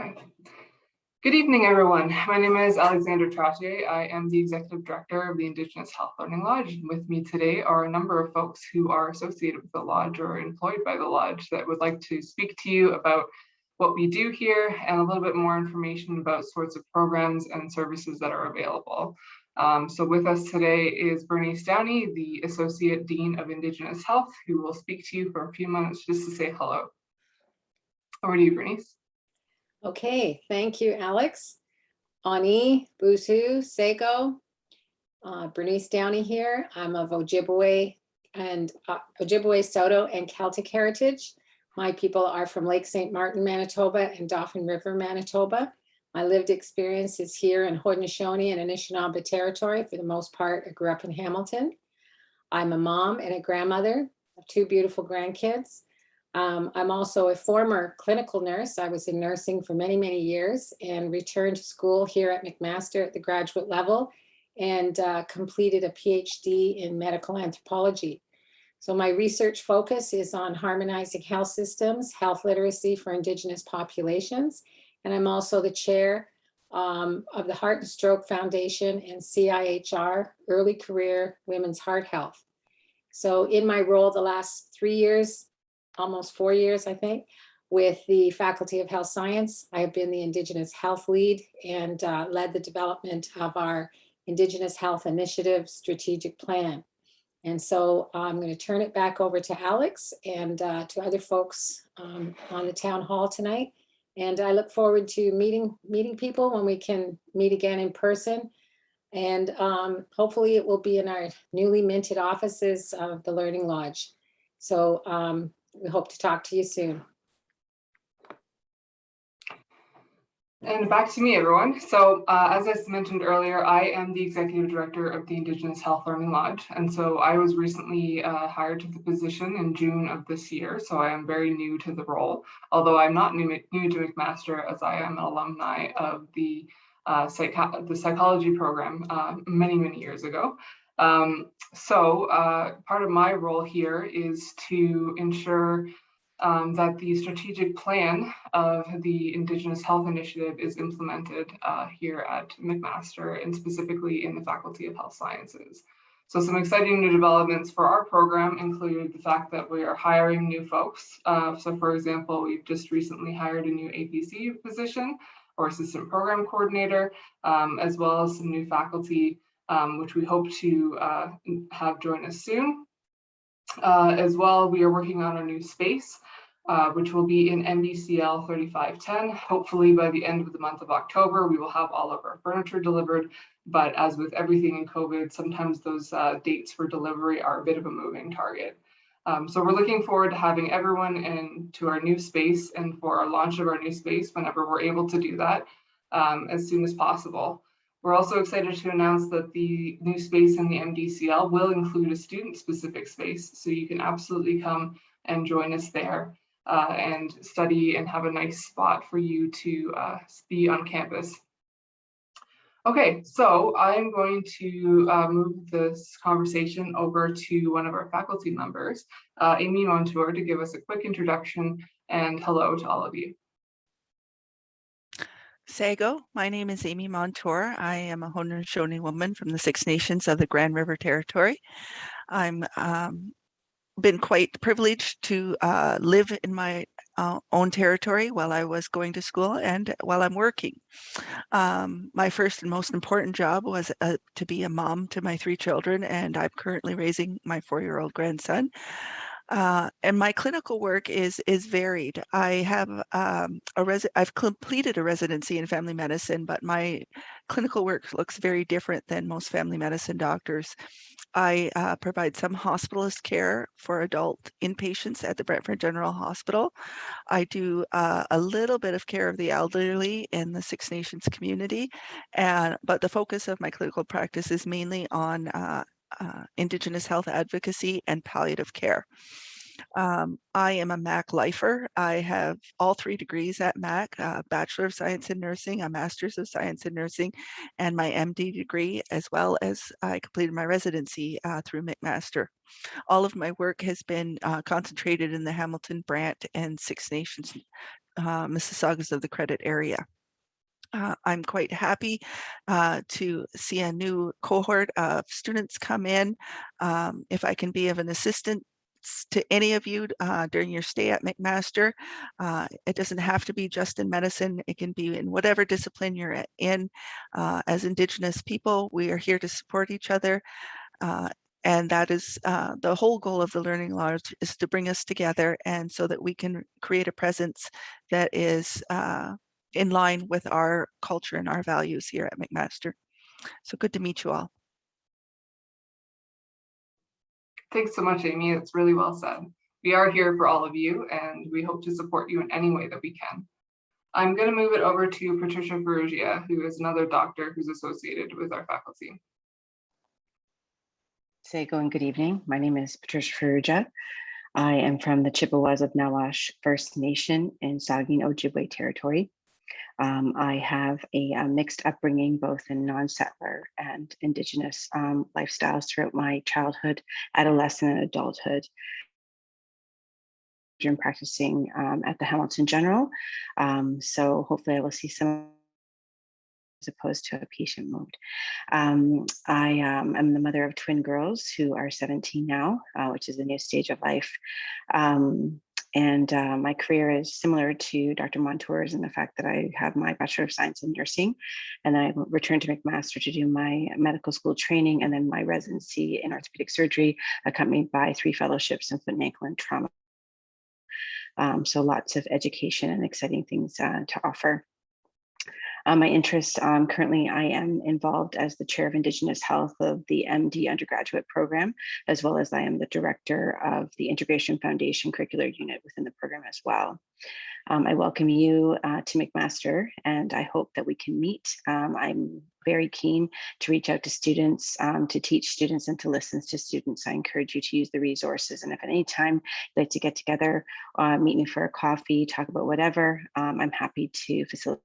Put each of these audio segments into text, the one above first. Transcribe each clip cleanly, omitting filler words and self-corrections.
Okay. Good evening, everyone. My name is Alexandra Trottier. I am the Executive Director of the Indigenous Health Learning Lodge. And with me today are a number of folks who are associated with the Lodge or employed by the Lodge that would like to speak to you about what we do here and a little bit more information about sorts of programs and services that are available. So with us today is Bernice Downey, the Associate Dean of Indigenous Health, who will speak to you for a few minutes just to say hello. Over to you, Bernice. Okay, thank you, Alex. Ani, Busu, Sego, Bernice Downey here. I'm of Ojibwe and Ojibwe, Saulteaux, and Celtic heritage. My people are from Lake St. Martin, Manitoba and Dauphin River, Manitoba. My lived experience is here in Haudenosaunee and Anishinaabe territory. For the most part, I grew up in Hamilton. I'm a mom and a grandmother of two beautiful grandkids. I'm also a former clinical nurse. I was in nursing for many, many years and returned to school here at McMaster at the graduate level and completed a PhD in medical anthropology. So my research focus is on harmonizing health systems, health literacy for Indigenous populations. And I'm also the chair of the Heart and Stroke Foundation and CIHR, Early Career Women's Heart Health. So in my role the last 3 years, almost 4 years, I think, with the Faculty of Health Science. I have been the Indigenous Health Lead and led the development of our Indigenous Health Initiative Strategic Plan. And so I'm going to turn it back over to Alex and to other folks on the town hall tonight. And I look forward to meeting people when we can meet again in person. And hopefully it will be in our newly minted offices of the Learning Lodge. So we hope to talk to you soon. And back to me, everyone. So as I mentioned earlier, I am the Executive Director of the Indigenous Health Learning Lodge. And so I was recently hired to the position in June of this year. So I am very new to the role, although I'm not new to McMaster, as I am an alumni of the psychology program many, many years ago. So part of my role here is to ensure that the strategic plan of the Indigenous Health Initiative is implemented here at McMaster and specifically in the Faculty of Health Sciences. So some exciting new developments for our program include the fact that we are hiring new folks. So for example, we've just recently hired a new APC position or Assistant Program Coordinator, as well as some new faculty, which we hope to have join us soon. As well, we are working on a new space, which will be in NBCL 3510. Hopefully by the end of the month of October, we will have all of our furniture delivered. But as with everything in COVID, sometimes those dates for delivery are a bit of a moving target. So we're looking forward to having everyone into our new space and for our launch of our new space whenever we're able to do that as soon as possible. We're also excited to announce that the new space in the MDCL will include a student-specific space, so you can absolutely come and join us there and study and have a nice spot for you to be on campus. Okay, so I'm going to move this conversation over to one of our faculty members, Amy Montour, to give us a quick introduction and hello to all of you. Sago, my name is Amy Montour. I am a Haudenosaunee woman from the Six Nations of the Grand River Territory. I'm been quite privileged to live in my own territory while I was going to school and while I'm working. My first and most important job was to be a mom to my 3 children, and I'm currently raising my 4-year-old grandson. And my clinical work is varied. I have I've completed a residency in family medicine, but my clinical work looks very different than most family medicine doctors. I provide some hospitalist care for adult inpatients at the Brantford General Hospital. I do a little bit of care of the elderly in the Six Nations community, but the focus of my clinical practice is mainly on Indigenous health advocacy and palliative care. I am a MAC lifer. I have all 3 degrees at MAC, Bachelor of Science in Nursing, a Master's of Science in Nursing, and my MD degree, as well as I completed my residency through McMaster. All of my work has been concentrated in the Hamilton, Brant, and Six Nations Mississaugas of the Credit area. I'm quite happy to see a new cohort of students come in. If I can be of an assistance to any of you during your stay at McMaster, it doesn't have to be just in medicine. It can be in whatever discipline you're in. As Indigenous people, we are here to support each other. And that is the whole goal of the Learning Lodge, is to bring us together, and so that we can create a presence that is in line with our culture and our values here at McMaster. So good to meet you all. Thanks so much, Amy. It's really well said. We are here for all of you, and we hope to support you in any way that we can. I'm going to move it over to Patricia Ferrugia, who is another doctor who's associated with our faculty. Sego, and good evening. My name is Patricia Ferrugia. I am from the Chippewas of Nawash First Nation in Saugeen Ojibwe territory. I have a mixed upbringing, both in non-settler and Indigenous lifestyles throughout my childhood, adolescent, and adulthood. I'm practicing at the Hamilton General. So hopefully I will see some as opposed to a patient mode. I am the mother of twin girls who are 17 now, which is a new stage of life. My career is similar to Dr. Montour's in the fact that I have my Bachelor of Science in Nursing, and then I returned to McMaster to do my medical school training and then my residency in orthopedic surgery, accompanied by 3 fellowships in foot and ankle and trauma. So lots of education and exciting things to offer. My interests, currently I am involved as the chair of Indigenous Health of the MD undergraduate program, as well as I am the director of the Integration Foundation curricular unit within the program as well. I welcome you to McMaster, and I hope that we can meet. I'm very keen to reach out to students, to teach students and to listen to students. I encourage you to use the resources, and if at any time you'd like to get together, meet me for a coffee, talk about whatever, I'm happy to facilitate.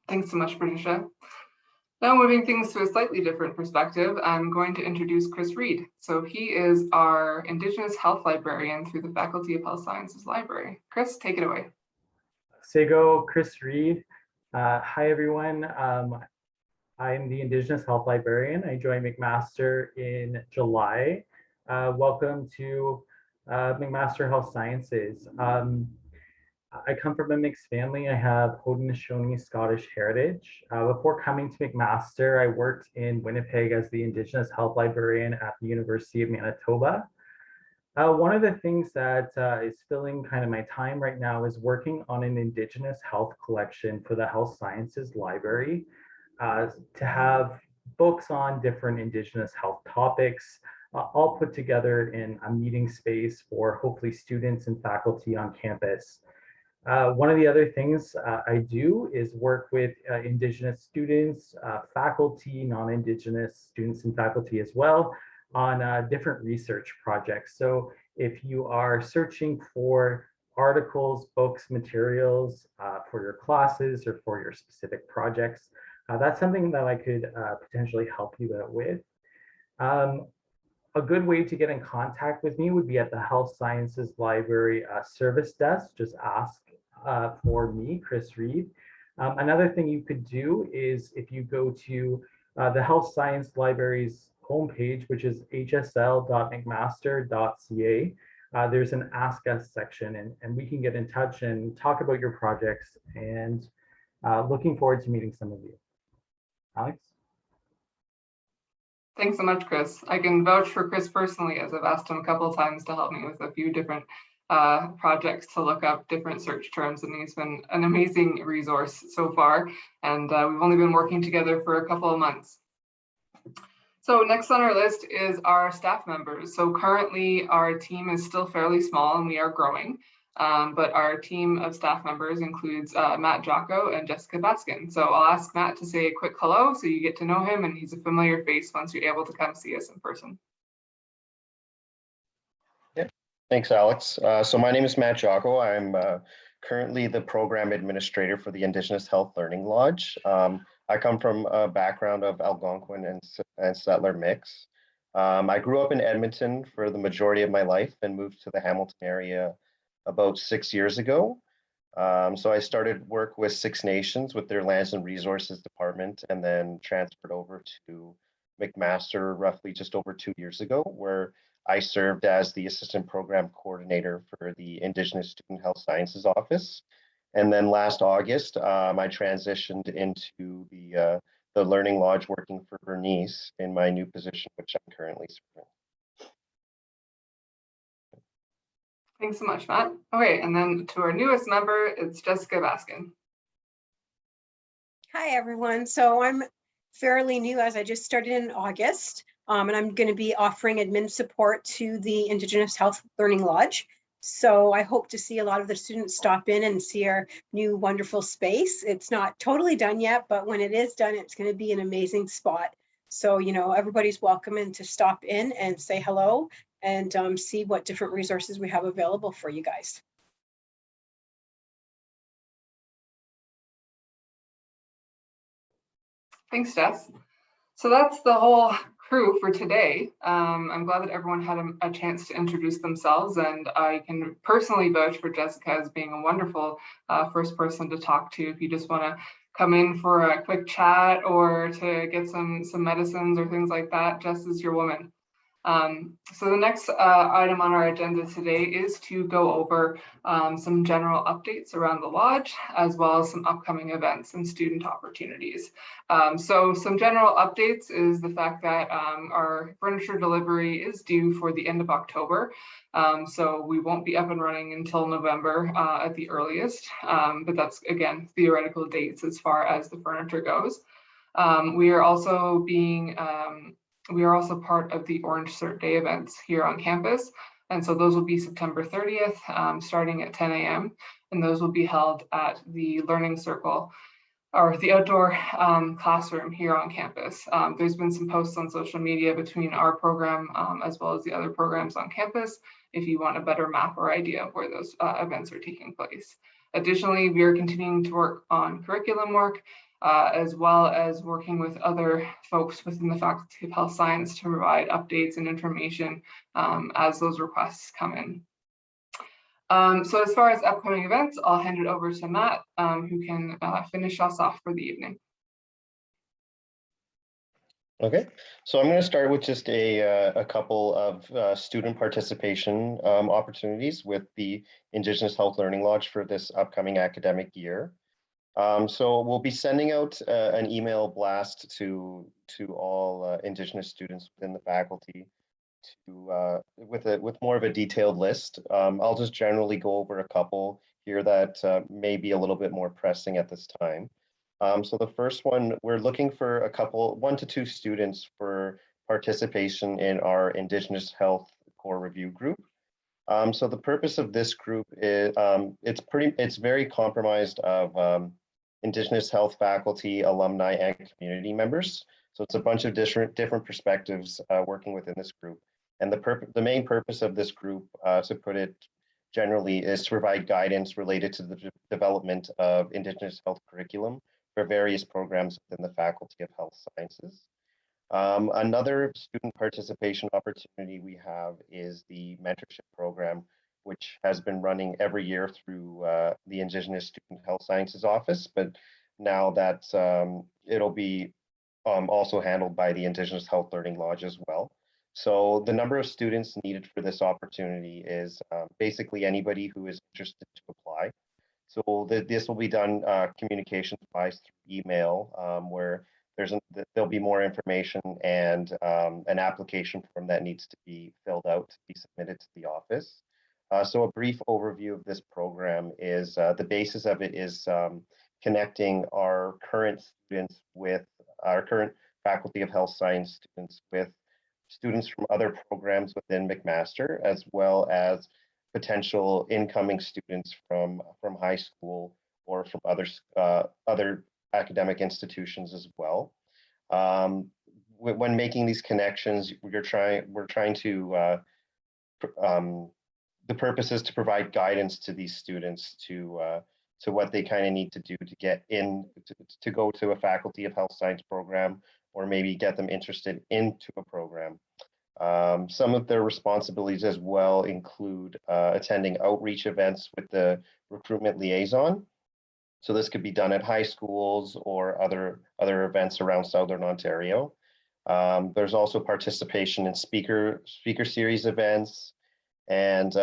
Thanks so much, Patricia. Now moving things to a slightly different perspective, I'm going to introduce Chris Reed. So he is our Indigenous Health Librarian through the Faculty of Health Sciences Library. Chris, take it away. Sego, Chris Reed. Hi, everyone. I'm the Indigenous Health Librarian. I joined McMaster in July. Welcome to McMaster Health Sciences. I come from a mixed family. I have Haudenosaunee Scottish heritage. Before coming to McMaster, I worked in Winnipeg as the Indigenous Health Librarian at the University of Manitoba. One of the things that is filling kind of my time right now is working on an Indigenous health collection for the Health Sciences Library, to have books on different Indigenous health topics, all put together in a meeting space for hopefully students and faculty on campus. One of the other things I do is work with Indigenous students, faculty, non-Indigenous students and faculty as well, on different research projects. So if you are searching for articles, books, materials for your classes or for your specific projects, that's something that I could potentially help you out with. A good way to get in contact with me would be at the Health Sciences Library service desk. Just ask for me, Chris Reed. Another thing you could do is if you go to the Health Science Library's homepage, which is hsl.mcmaster.ca, there's an Ask Us section, and we can get in touch and talk about your projects, and looking forward to meeting some of you. Alex? Thanks so much, Chris. I can vouch for Chris personally, as I've asked him a couple of times to help me with a few different projects to look up different search terms, and he's been an amazing resource so far, and we've only been working together for a couple of months. So next on our list is our staff members. So currently our team is still fairly small and we are growing, but our team of staff members includes Matt Jocko and Jessica Baskin. So I'll ask Matt to say a quick hello so you get to know him, and he's a familiar face once you're able to come see us in person. Yep. Thanks, Alex. So my name is Matt Jocko. I'm currently the program administrator for the Indigenous Health Learning Lodge. I come from a background of Algonquin and settler mix. I grew up in Edmonton for the majority of my life and moved to the Hamilton area about 6 years ago. So I started work with Six Nations with their Lands and Resources Department, and then transferred over to McMaster roughly just over 2 years ago, where I served as the Assistant Program Coordinator for the Indigenous Student Health Sciences Office. And then last August, I transitioned into the Learning Lodge working for Bernice in my new position, which I'm currently serving. Thanks so much, Matt. Okay, and then to our newest member, it's Jessica Baskin. Hi, everyone. So I'm fairly new as I just started in August, and I'm going to be offering admin support to the Indigenous Health Learning Lodge. So I hope to see a lot of the students stop in and see our new wonderful space. It's not totally done yet, but when it is done, it's going to be an amazing spot. So, you know, everybody's welcome in to stop in and say hello and see what different resources we have available for you guys. Thanks, Jess. So that's the whole crew for today. I'm glad that everyone had a chance to introduce themselves, and I can personally vouch for Jessica as being a wonderful first person to talk to if you just want to come in for a quick chat or to get some medicines or things like that. Jess is your woman. So the next item on our agenda today is to go over some general updates around the lodge, as well as some upcoming events and student opportunities. So some general updates is the fact that our furniture delivery is due for the end of October. So we won't be up and running until November at the earliest, but that's, again, theoretical dates as far as the furniture goes. We are also part of the Orange Cert Day events here on campus. And so those will be September 30th, starting at 10 a.m. And those will be held at the Learning Circle, or the outdoor classroom here on campus. There's been some posts on social media between our program as well as the other programs on campus, if you want a better map or idea of where those events are taking place. Additionally, we are continuing to work on curriculum work, as well as working with other folks within the Faculty of Health Science to provide updates and information as those requests come in. So as far as upcoming events, I'll hand it over to Matt, who can finish us off for the evening. Okay, so I'm going to start with just a couple of student participation opportunities with the Indigenous Health Learning Lodge for this upcoming academic year. So we'll be sending out an email blast to all Indigenous students within the faculty with more of a detailed list. I'll just generally go over a couple here that may be a little bit more pressing at this time. So the first one, we're looking for 1 to 2 students for participation in our Indigenous Health Core Review Group. So the purpose of this group is it's very comprised of Indigenous health faculty, alumni, and community members. So it's a bunch of different perspectives working within this group. And the main purpose of this group, to put it generally, is to provide guidance related to the development of Indigenous health curriculum for various programs within the Faculty of Health Sciences. Another student participation opportunity we have is the mentorship program, which has been running every year through the Indigenous Student Health Sciences Office, but now that it'll be also handled by the Indigenous Health Learning Lodge as well. So the number of students needed for this opportunity is basically anybody who is interested to apply. So this will be done communications-wise through email, where there'll be more information and an application form that needs to be filled out to be submitted to the office. So a brief overview of this program is the basis of it is connecting our current students with our current Faculty of Health Science students with students from other programs within McMaster, as well as potential incoming students from high school or from other academic institutions as well. When making these connections, we're trying to the purpose is to provide guidance to these students to what they kind of need to do to get in to go to a Faculty of Health Science program, or maybe get them interested into a program. Some of their responsibilities as well include attending outreach events with the recruitment liaison. So this could be done at high schools or other events around Southern Ontario. There's also participation in speaker series events, and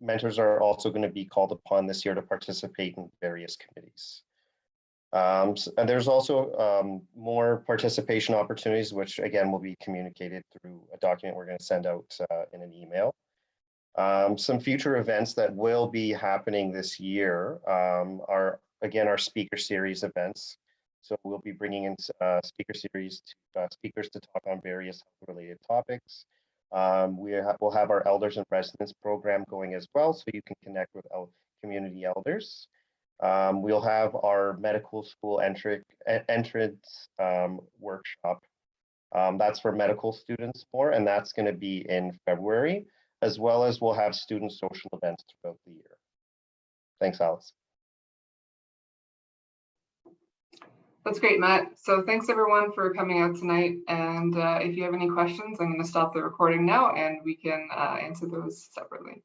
mentors are also going to be called upon this year to participate in various committees. And there's also more participation opportunities, which again will be communicated through a document we're going to send out in an email. Some future events that will be happening this year are, again, our speaker series events. So we'll be bringing in speaker series speakers to talk on various health-related topics. We'll have our Elders and Residents program going as well, so you can connect with community elders. We'll have our medical school entrance workshop. That's for medical students more, and that's going to be in February, as well as we'll have student social events throughout the year. Thanks, Alice. That's great, Matt. So thanks everyone for coming out tonight. And if you have any questions, I'm going to stop the recording now and we can answer those separately.